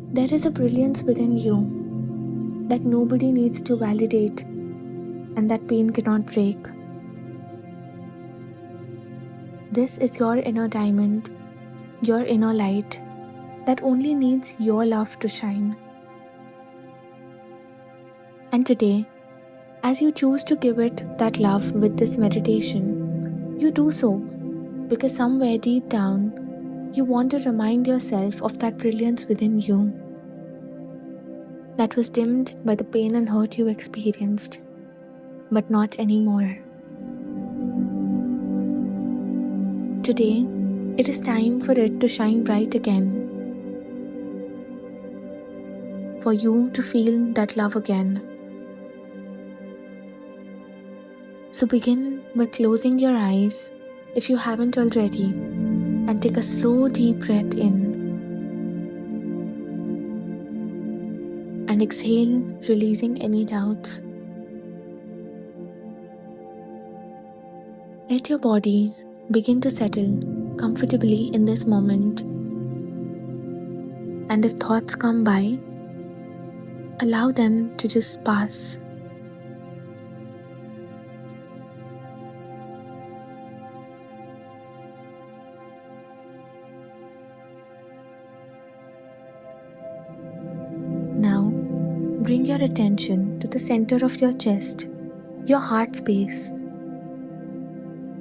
There is a brilliance within you that nobody needs to validate and that pain cannot break. This is your inner diamond, your inner light that only needs your love to shine. And today, as you choose to give it that love with this meditation, you do so because somewhere deep down, you want to remind yourself of that brilliance within you that was dimmed by the pain and hurt you experienced, but not anymore. Today, it is time for it to shine bright again, for you to feel that love again. So begin by closing your eyes if you haven't already, and take a slow deep breath in and exhale, releasing any doubts. Let your body begin to settle comfortably in this moment, and if thoughts come by, allow them to just pass. Now, bring your attention to the center of your chest, your heart space,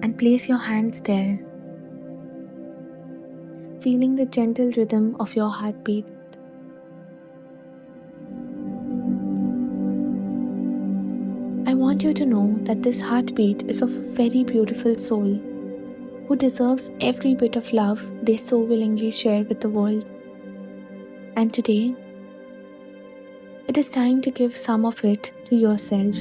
and place your hands there, feeling the gentle rhythm of your heartbeat. I want you to know that this heartbeat is of a very beautiful soul who deserves every bit of love they so willingly share with the world. And today, it is time to give some of it to yourself.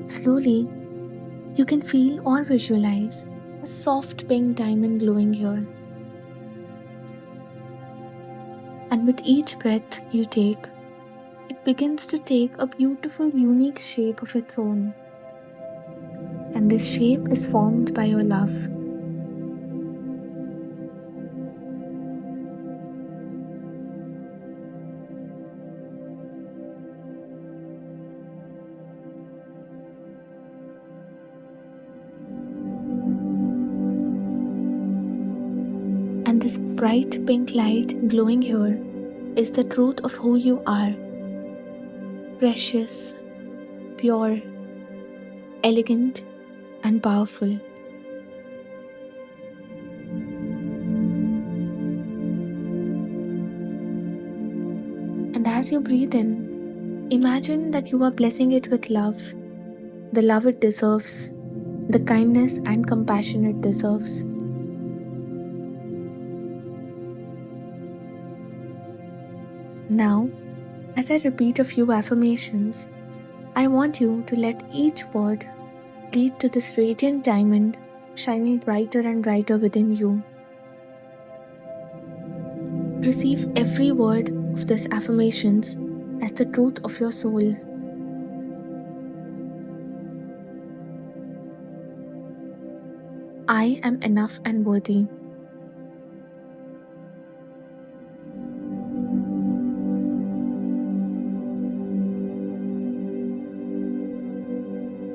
Slowly, you can feel or visualize a soft pink diamond glowing here. And with each breath you take, it begins to take a beautiful, unique shape of its own. And this shape is formed by your love. And this bright pink light glowing here is the truth of who you are. Precious, pure, elegant, and powerful. And as you breathe in, imagine that you are blessing it with love, the love it deserves, the kindness and compassion it deserves. Now, as I repeat a few affirmations, I want you to let each word lead to this radiant diamond shining brighter and brighter within you. Receive every word of these affirmations as the truth of your soul. I am enough and worthy.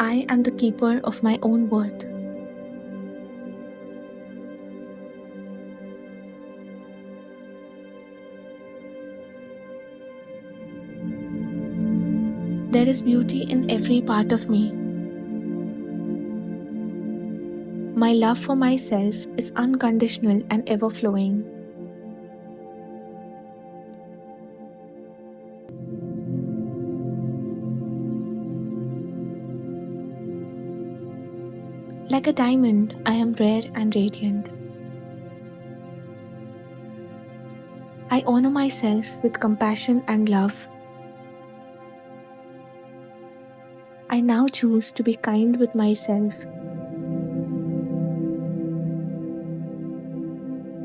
I am the keeper of my own worth. There is beauty in every part of me. My love for myself is unconditional and ever-flowing. Like a diamond, I am rare and radiant. I honor myself with compassion and love. I now choose to be kind with myself.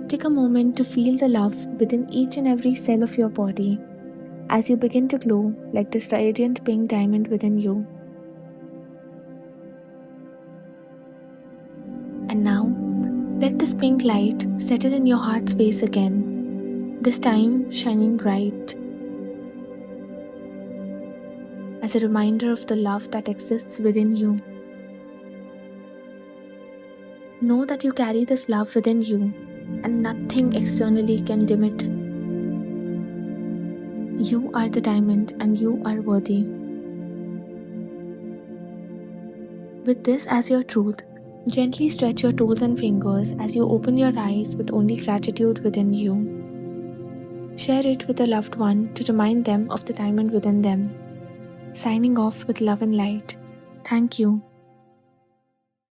Take Take a moment to feel the love within each and every cell of your body as you begin to glow like this radiant pink diamond within you. And now, let this pink light settle in your heart space again, this time shining bright as a reminder of the love that exists within you. Know that you carry this love within you and nothing externally can dim it. You are the diamond and you are worthy. With this as your truth, gently stretch your toes and fingers as you open your eyes with only gratitude within you. Share it with a loved one to remind them of the diamond within them. Signing off with love and light. Thank you.